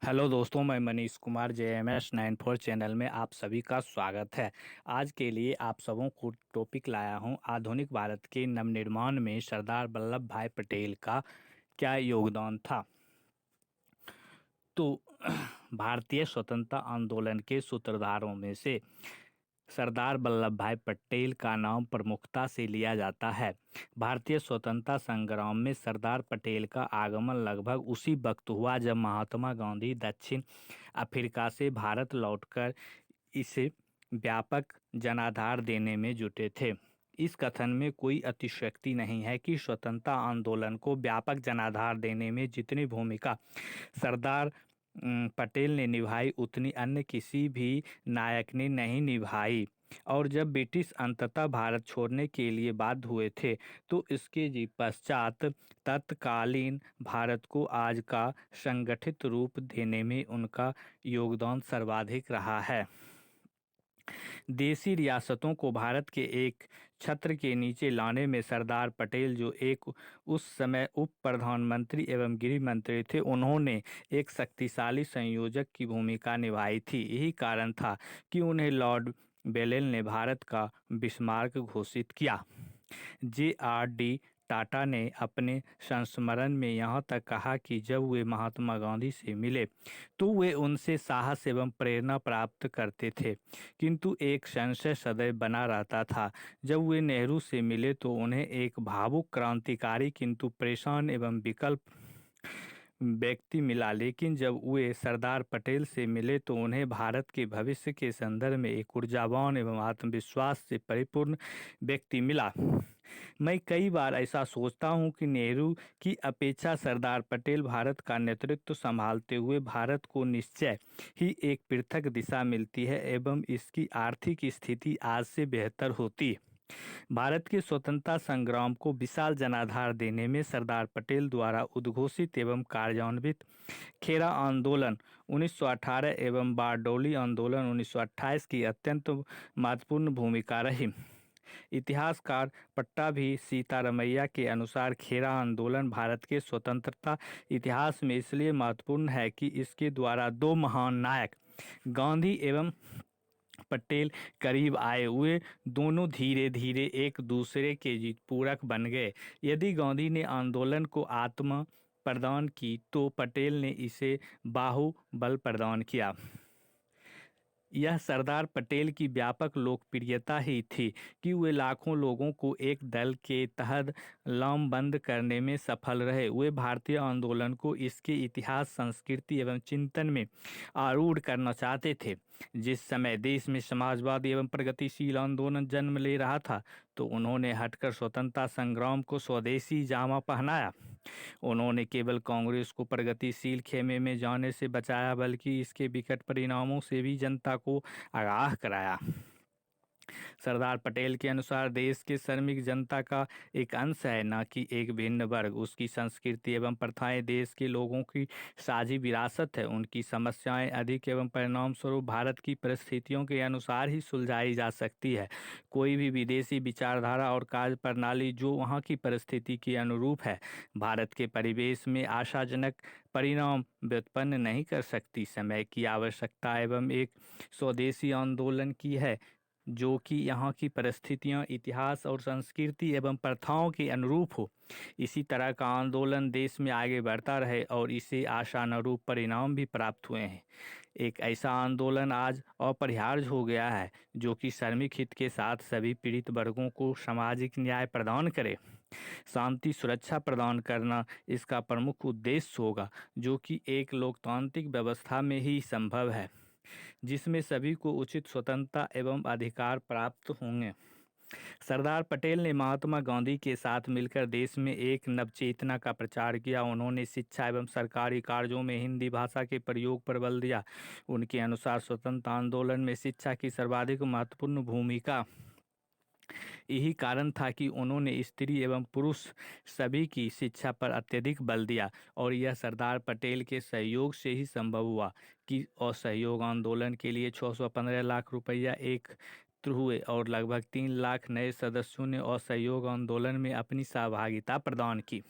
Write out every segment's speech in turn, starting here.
Hello दोस्तों, मैं Manish Kumar JMS 94 channel में आप सभी का स्वागत है। आज के लिए आप सबों को टॉपिक लाया हूं, आधुनिक भारत के नवनिर्माण में सरदार वल्लभ भाई पटेल का क्या योगदान था। तो भारतीय स्वतंत्रता आंदोलन के सूत्रधारों में से सरदार वल्लभ भाई पटेल का नाम प्रमुखता से लिया जाता है। भारतीय स्वतंत्रता संग्राम में सरदार पटेल का आगमन लगभग उसी वक्त हुआ जब महात्मा गांधी दक्षिण अफ्रीका से भारत लौटकर इसे व्यापक जनाधार देने में जुटे थे। इस कथन में कोई अतिशयोक्ति नहीं है कि स्वतंत्रता आंदोलन को व्यापक जनाधार देने में जितनी भूमिका सरदार पटेल ने निभाई उतनी अन्य किसी भी नायक ने नहीं निभाई। और जब ब्रिटिश अंततः भारत छोड़ने के लिए बाध्य हुए थे तो इसके जी पश्चात तत्कालीन भारत को आज का संगठित रूप देने में उनका योगदान सर्वाधिक रहा है। देशी रियासतों को भारत के एक छत्र के नीचे लाने में सरदार पटेल, जो एक उस समय उप प्रधानमंत्री एवं गृह मंत्री थे, उन्होंने एक शक्तिशाली संयोजक की भूमिका निभाई थी। यही कारण था कि उन्हें लॉर्ड बेलेल ने भारत का बिस्मार्क घोषित किया। JRD टाटा ने अपने संस्मरण में यहाँ तक कहा कि जब वे महात्मा गांधी से मिले तो वे उनसे साहस एवं प्रेरणा प्राप्त करते थे, किंतु एक संशय सदैव बना रहता था। जब वे नेहरू से मिले तो उन्हें एक भावुक क्रांतिकारी किंतु परेशान एवं विकल्प व्यक्ति मिला, लेकिन जब वे सरदार पटेल से मिले तो उन्हें भारत के भविष्य के संदर्भ में एक ऊर्जावान एवं आत्मविश्वास से परिपूर्ण व्यक्ति मिला। मैं कई बार ऐसा सोचता हूं कि नेहरू की अपेक्षा सरदार पटेल भारत का नेतृत्व संभालते हुए भारत को निश्चय ही एक पृथक दिशा मिलती है एवं इसकी आर्थिक स्थिति आज से बेहतर होती। भारत के स्वतंत्रता संग्राम को विशाल जनाधार देने में सरदार पटेल द्वारा उद्घोषित एवं कार्यान्वित खेरा आंदोलन 1918 एवं बारडोली आंदोलन 1928 की अत्यंत महत्वपूर्ण भूमिका रही। इतिहासकार पट्टाभी सीतारमैया के अनुसार खेरा आंदोलन भारत के स्वतंत्रता इतिहास में इसलिए महत्वपूर्ण है कि इसके द्वारा दो महान नायक गांधी एवं पटेल करीब आए हुए दोनों धीरे धीरे एक दूसरे के पूरक बन गए। यदि गांधी ने आंदोलन को आत्मा प्रदान की तो पटेल ने इसे बाहुबल प्रदान किया। यह सरदार पटेल की व्यापक लोकप्रियता ही थी कि वे लाखों लोगों को एक दल के तहत लामबंद करने में सफल रहे। वे भारतीय आंदोलन को इसके इतिहास, संस्कृति एवं चिंतन में आरूढ़ करना चाहते थे। जिस समय देश में समाजवादी एवं प्रगतिशील आंदोलन जन्म ले रहा था तो उन्होंने हटकर स्वतंत्रता संग्राम को स्वदेशी जामा पहनाया। उन्होंने केवल कांग्रेस को प्रगतिशील खेमे में जाने से बचाया बल्कि इसके विकट परिणामों से भी जनता को आगाह कराया। सरदार पटेल के अनुसार देश के श्रमिक जनता का एक अंश है, न कि एक भिन्न वर्ग। उसकी संस्कृति एवं प्रथाएं देश के लोगों की साझी विरासत है। उनकी समस्याएं अधिक एवं परिणाम स्वरूप भारत की परिस्थितियों के अनुसार ही सुलझाई जा सकती है। कोई भी विदेशी विचारधारा और कार्य प्रणाली जो वहाँ की परिस्थिति के अनुरूप है, भारत के परिवेश में आशाजनक परिणाम व्युत्पन्न नहीं कर सकती। समय की आवश्यकता एवं एक स्वदेशी आंदोलन की है जो कि यहाँ की परिस्थितियाँ, इतिहास और संस्कृति एवं प्रथाओं के अनुरूप हो। इसी तरह का आंदोलन देश में आगे बढ़ता रहे और इसे आशानुरूप परिणाम भी प्राप्त हुए हैं। एक ऐसा आंदोलन आज अपरिहार्य हो गया है जो कि श्रमिक हित के साथ सभी पीड़ित वर्गों को सामाजिक न्याय प्रदान करे। शांति सुरक्षा प्रदान करना इसका प्रमुख उद्देश्य होगा, जो कि एक लोकतांत्रिक व्यवस्था में ही संभव है जिसमें सभी को उचित स्वतंत्रता एवं अधिकार प्राप्त होंगे। सरदार पटेल ने महात्मा गांधी के साथ मिलकर देश में एक नवचेतना का प्रचार किया। उन्होंने शिक्षा एवं सरकारी कार्यों में हिंदी भाषा के प्रयोग पर बल दिया। उनके अनुसार स्वतंत्रता आंदोलन में शिक्षा की सर्वाधिक महत्वपूर्ण भूमिका यही कारण था कि उन्होंने स्त्री एवं पुरुष सभी की शिक्षा पर अत्यधिक बल दिया और यह सरदार पटेल के सहयोग से ही संभव हुआ कि असहयोग आंदोलन के लिए 615 लाख रुपया एकत्र हुए और लगभग 3 लाख नए सदस्यों ने असहयोग आंदोलन में अपनी सहभागिता प्रदान की।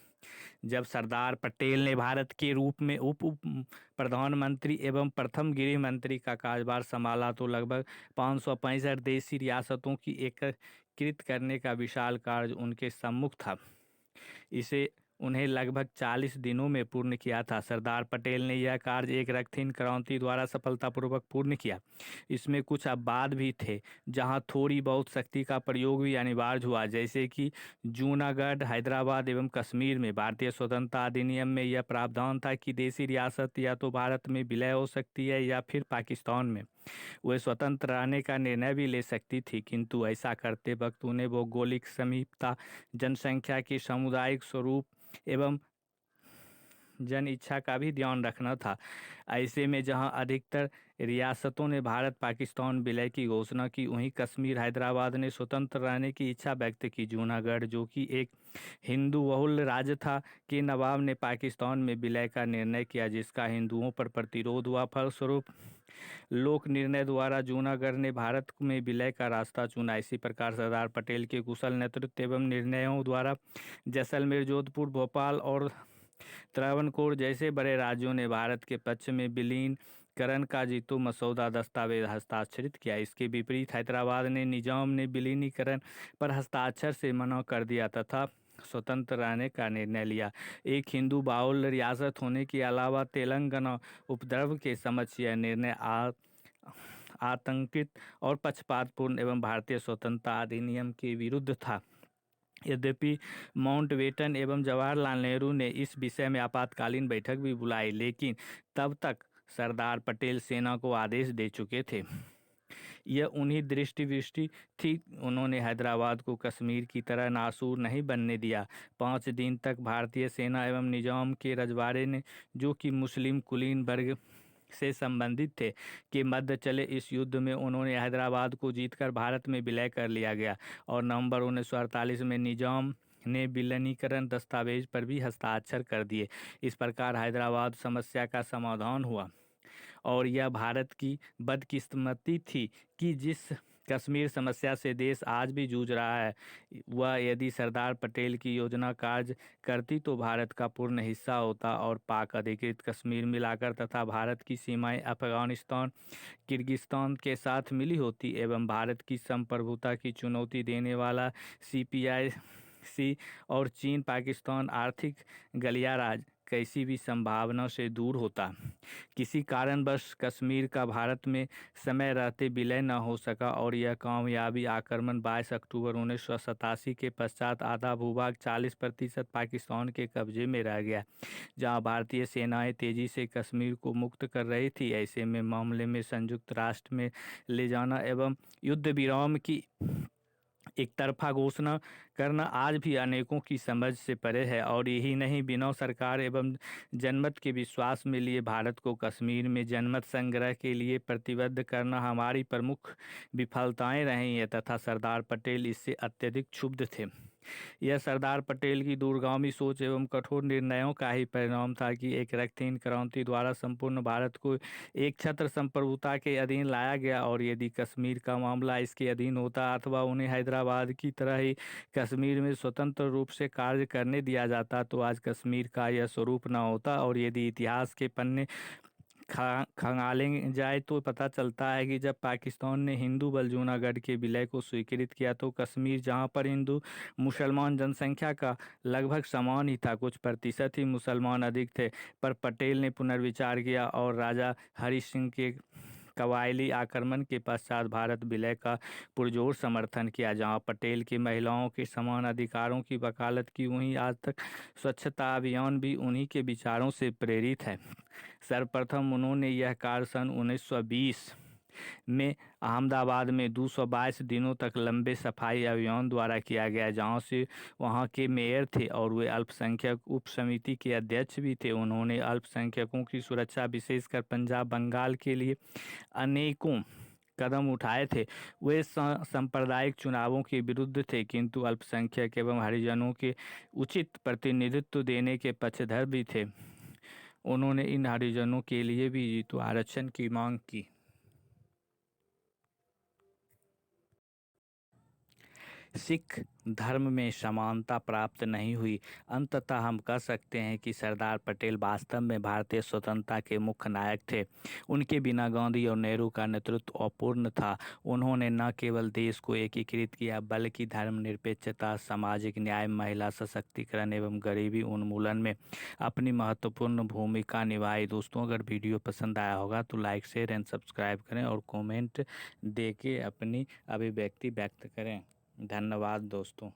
जब सरदार पटेल ने भारत के रूप में उप उप प्रधानमंत्री एवं प्रथम गृह मंत्री का कार्यभार संभाला तो लगभग 565 देशी रियासतों की एकीकृत करने का विशाल कार्य उनके सम्मुख था। इसे उन्हें लगभग 40 दिनों में पूर्ण किया था। सरदार पटेल ने यह कार्य एक रंगीन क्रांति द्वारा सफलतापूर्वक पूर्ण किया। इसमें कुछ अपवाद भी थे जहां थोड़ी बहुत शक्ति का प्रयोग भी अनिवार्य हुआ, जैसे कि जूनागढ़, हैदराबाद एवं कश्मीर में भारतीय स्वतंत्रता अधिनियम में यह प्रावधान था कि देशी रियासत या तो भारत में विलय हो सकती है या फिर पाकिस्तान में वे स्वतंत्र रहने का निर्णय भी ले सकती थी, किंतु ऐसा करते वक्त उन्हें भौगोलिक समीपता, जनसंख्या के सामुदायिक स्वरूप एवं जन इच्छा का भी ध्यान रखना था। ऐसे में जहां अधिकतर रियासतों ने भारत पाकिस्तान विलय की घोषणा की, वहीं कश्मीर, हैदराबाद ने स्वतंत्र रहने की इच्छा व्यक्त की। जूनागढ़, जो कि एक हिंदू बहुल राज्य था, के नवाब ने पाकिस्तान में विलय का निर्णय किया, जिसका हिंदुओं पर प्रतिरोध हुआ। फलस्वरूप लोक निर्णय द्वारा जूनागढ़ ने भारत में विलय का रास्ता चुना। इसी प्रकार सरदार पटेल के कुशल नेतृत्व एवं निर्णयों द्वारा जैसलमेर, जोधपुर, भोपाल और त्रावणकोर जैसे बड़े राज्यों ने भारत के पक्ष में विलीनीकरण का जीतो मसौदा दस्तावेज हस्ताक्षरित किया। इसके विपरीत हैदराबाद ने निजाम ने विलीनीकरण पर हस्ताक्षर से मना कर दिया तथा स्वतंत्र रहने का निर्णय लिया। एक हिंदू बाहुल रियासत होने के अलावा तेलंगाना उपद्रव के समक्ष यह निर्णय आतंकित और पक्षपातपूर्ण एवं भारतीय स्वतंत्रता अधिनियम के विरुद्ध था। यद्यपि माउंटबेटन एवं जवाहरलाल नेहरू ने इस विषय में आपातकालीन बैठक भी बुलाई, लेकिन तब तक सरदार पटेल सेना को आदेश दे चुके थे। यह उन्हीं दृष्टि थी। उन्होंने हैदराबाद को कश्मीर की तरह नासूर नहीं बनने दिया। 5 दिन तक भारतीय सेना एवं निजाम के रजवाड़े ने, जो कि मुस्लिम कुलीन वर्ग से संबंधित थे, के मध्य चले इस युद्ध में उन्होंने हैदराबाद को जीतकर भारत में विलय कर लिया गया और नवंबर 1948 में निजाम ने विलीनीकरण दस्तावेज पर भी हस्ताक्षर कर दिए। इस प्रकार हैदराबाद समस्या का समाधान हुआ और यह भारत की बदकिस्मती थी कि जिस कश्मीर समस्या से देश आज भी जूझ रहा है, वह यदि सरदार पटेल की योजना कार्य करती तो भारत का पूर्ण हिस्सा होता और पाक अधिकृत कश्मीर मिलाकर तथा भारत की सीमाएं अफगानिस्तान, किर्गिस्तान के साथ मिली होती एवं भारत की संप्रभुता की चुनौती देने वाला CPIC और चीन पाकिस्तान आर्थिक गलियाराज कैसी भी संभावना से दूर होता। किसी कारणवश कश्मीर का भारत में समय रहते विलय न हो सका और यह कामयाबी आक्रमण 22 अक्टूबर 1987 के पश्चात आधा भूभाग 40% पाकिस्तान के कब्जे में रह गया, जहां भारतीय सेनाएं तेजी से कश्मीर को मुक्त कर रही थी। ऐसे में मामले में संयुक्त राष्ट्र में ले जाना एवं युद्ध विराम की एक तरफा घोषणा करना आज भी अनेकों की समझ से परे है और यही नहीं, बिना सरकार एवं जनमत के विश्वास में लिए भारत को कश्मीर में जनमत संग्रह के लिए प्रतिबद्ध करना हमारी प्रमुख विफलताएं रही हैं तथा सरदार पटेल इससे अत्यधिक क्षुब्ध थे। यह सरदार पटेल की दूरगामी सोच एवं कठोर निर्णयों का ही परिणाम था कि एक रंगीन क्रांति द्वारा संपूर्ण भारत को एक छत्र संप्रभुता के अधीन लाया गया और यदि कश्मीर का मामला इसके अधीन होता अथवा उन्हें हैदराबाद की तरह ही कश्मीर में स्वतंत्र रूप से कार्य करने दिया जाता तो आज कश्मीर का यह स्वरूप न होता। और यदि इतिहास के पन्ने खंगाले जाए तो पता चलता है कि जब पाकिस्तान ने हिंदू बल जूनागढ़ के विलय को स्वीकृत किया तो कश्मीर, जहां पर हिंदू मुसलमान जनसंख्या का लगभग समान ही था, कुछ प्रतिशत ही मुसलमान अधिक थे, पर पटेल ने पुनर्विचार किया और राजा हरि सिंह के कबायली आक्रमण के पश्चात भारत विलय का पुरजोर समर्थन किया। जहां पटेल की महिलाओं के समान अधिकारों की वकालत की, वहीं आज तक स्वच्छता अभियान भी उन्हीं के विचारों से प्रेरित है। सर्वप्रथम उन्होंने यह कार्य सन 1920 में अहमदाबाद में 222 दिनों तक लंबे सफाई अभियान द्वारा किया गया, जहां से वहां के मेयर थे और वे अल्पसंख्यक उप समिति के अध्यक्ष भी थे। उन्होंने अल्पसंख्यकों की सुरक्षा, विशेषकर पंजाब, बंगाल के लिए अनेकों कदम उठाए थे। वे सांप्रदायिक चुनावों के विरुद्ध थे, किंतु अल्पसंख्यक एवं हरिजनों के उचित प्रतिनिधित्व देने के पक्षधर भी थे। उन्होंने इन हरिजनों के लिए भी तो आरक्षण की मांग की। सिख धर्म में समानता प्राप्त नहीं हुई। अंततः हम कह सकते हैं कि सरदार पटेल वास्तव में भारतीय स्वतंत्रता के मुख्य नायक थे। उनके बिना गांधी और नेहरू का नेतृत्व अपूर्ण था। उन्होंने न केवल देश को एकीकृत किया बल्कि धर्मनिरपेक्षता, सामाजिक न्याय, महिला सशक्तिकरण एवं गरीबी उन्मूलन में अपनी महत्वपूर्ण भूमिका निभाई। दोस्तों, अगर वीडियो पसंद आया होगा तो लाइक, शेयर एंड सब्सक्राइब करें और कमेंट देके अपनी अभिव्यक्ति व्यक्त करें। धन्यवाद दोस्तों।